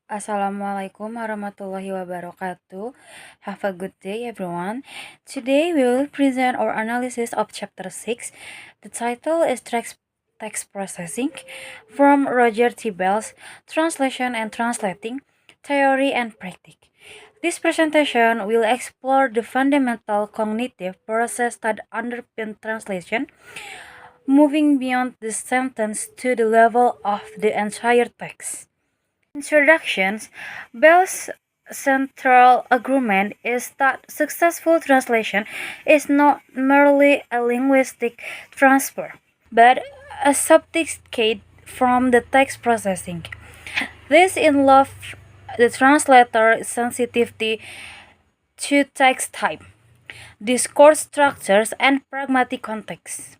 Assalamualaikum warahmatullahi wabarakatuh. Have a good day, everyone. Today we will present our analysis of Chapter 6. The title is Text Processing from Roger T. Bell's Translation and Translating Theory and Practice. This presentation will explore the fundamental cognitive process that underpin translation, moving beyond the sentence to the level of the entire text. Introductions. Bell's central argument is that successful translation is not merely a linguistic transfer, but a substitute from the text processing. This involves the translator's sensitivity to text type, discourse structures, and pragmatic context.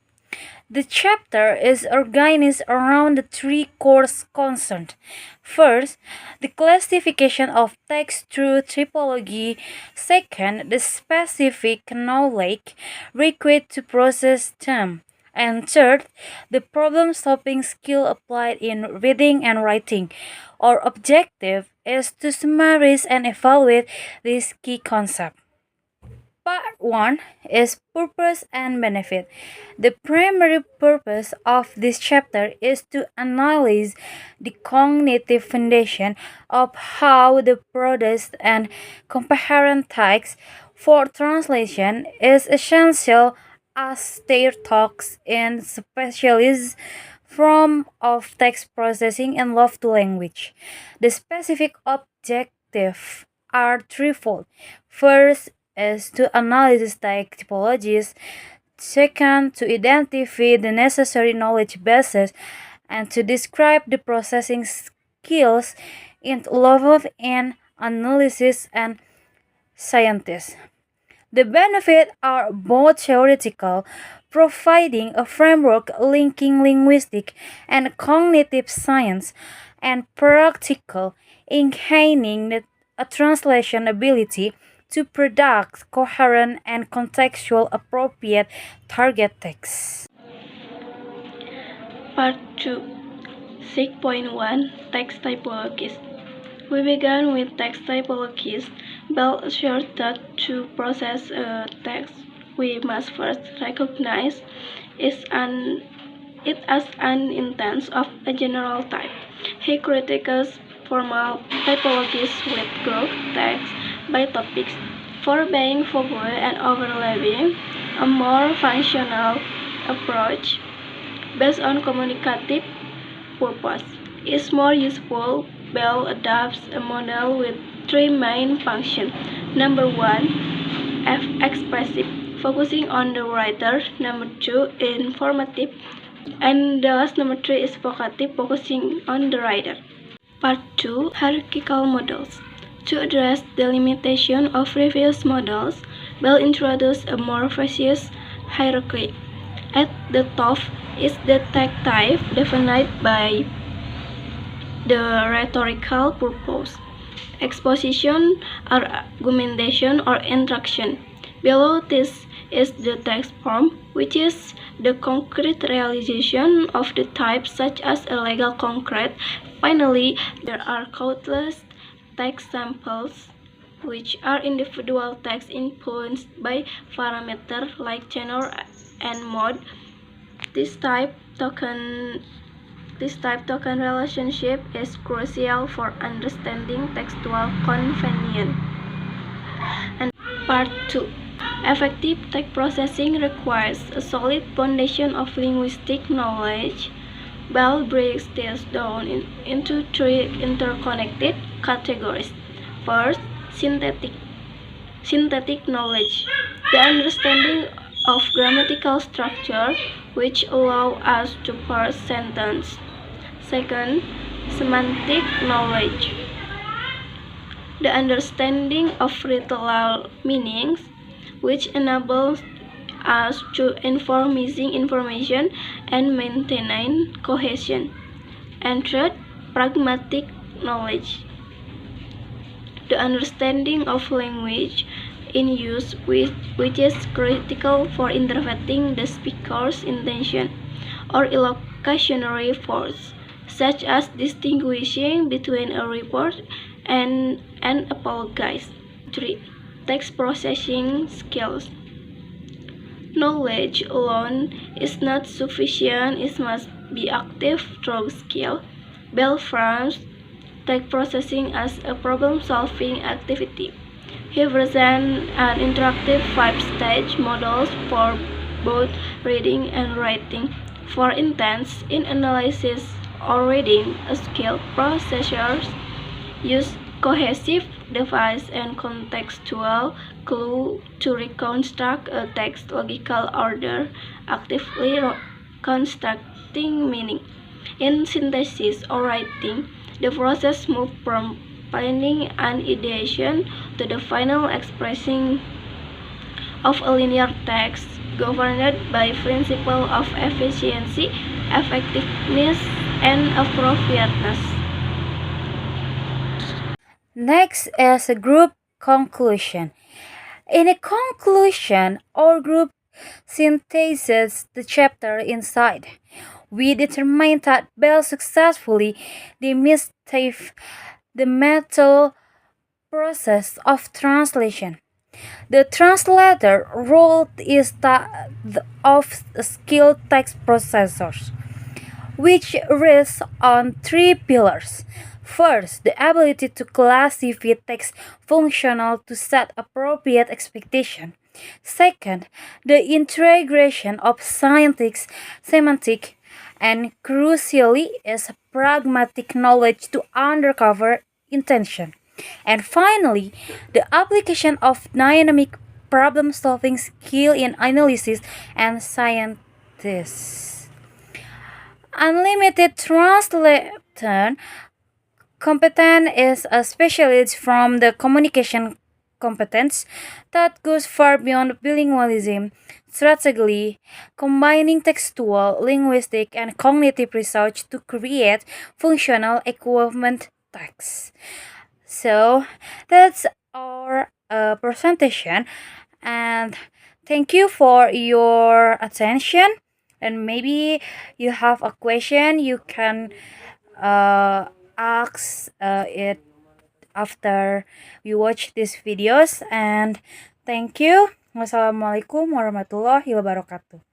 The chapter is organized around the three core concerns. First, the classification of text through typology. Second, the specific knowledge required to process them. And third, the problem-solving skill applied in reading and writing. Our objective is to summarize and evaluate this key concept. Part 1 is purpose and benefit. The primary purpose of this chapter is to analyze the cognitive foundation of how the produced and coherent text for translation is essential as their talks in specialized form of text processing and love to language. The specific objectives are threefold. First, is to analyze text typologies, second, to identify the necessary knowledge bases, and to describe the processing skills involved in analysis and scientists. The benefits are both theoretical, providing a framework linking linguistic and cognitive science, and practical, enhancing a translation ability to produce coherent and contextual appropriate target text. Part 2 6.1 Text Typologies. We began with text typologies. Bell assured that to process a text, we must first recognize it as an instance of a general type. He critiques formal typologies with group text by topics, forbidding foregoing and overlapping. A more functional approach based on communicative purpose is more useful. Bell adopts a model with three main functions. Number 1, expressive, focusing on the writer. Number 2, informative. And the last number 3 is vocative, focusing on the writer. Part 2, hierarchical models. To address the limitation of previous models, Bell introduced a more precise hierarchy. At the top is the text type defined by the rhetorical purpose, exposition, argumentation, or instruction. Below this is the text form, which is the concrete realization of the type, such as a legal concrete. Finally, there are countless text samples, which are individual text influenced by parameters like tenor and mode. This type token relationship is crucial for understanding textual convenience. And Part 2. Effective text processing requires a solid foundation of linguistic knowledge. Bell breaks this down into three interconnected categories. First, synthetic knowledge, the understanding of grammatical structure, which allow us to parse sentences. Second, semantic knowledge, the understanding of literal meanings, which enables us to inform missing information and maintain cohesion. And third, pragmatic knowledge, the understanding of language in use, which is critical for interpreting the speaker's intention or illocutionary force. such as distinguishing between a report and an apologize. 3. Text processing skills. Knowledge alone is not sufficient, it must be active through skill. Bell frames text processing as a problem-solving activity. He presents an interactive five-stage model for both reading and writing. For instance, in analysis or reading, a skill processors use cohesive device and contextual clue to reconstruct a text logical order, actively constructing meaning. In synthesis or writing, the process moves from planning and ideation to the final expressing of a linear text governed by principle of efficiency, effectiveness, and appropriateness. Next is a group conclusion. In a conclusion, our group synthesizes the chapter inside. We determined that Bell successfully demystify the mental process of translation. The translator role is that of skilled text processors, which rests on three pillars. First, the ability to classify text functional to set appropriate expectation. Second, the integration of scientific, semantic, and crucially is pragmatic knowledge to uncover intention. And finally, the application of dynamic problem solving skill in analysis and scientists. Unlimited translation competence is a specialist from the communication competence that goes far beyond bilingualism, strategically combining textual, linguistic, and cognitive research to create functional equivalent text. So that's our presentation, and thank you for your attention. And maybe you have a question, you can ask it after you watch these videos. And thank you. Wassalamualaikum warahmatullahi wabarakatuh.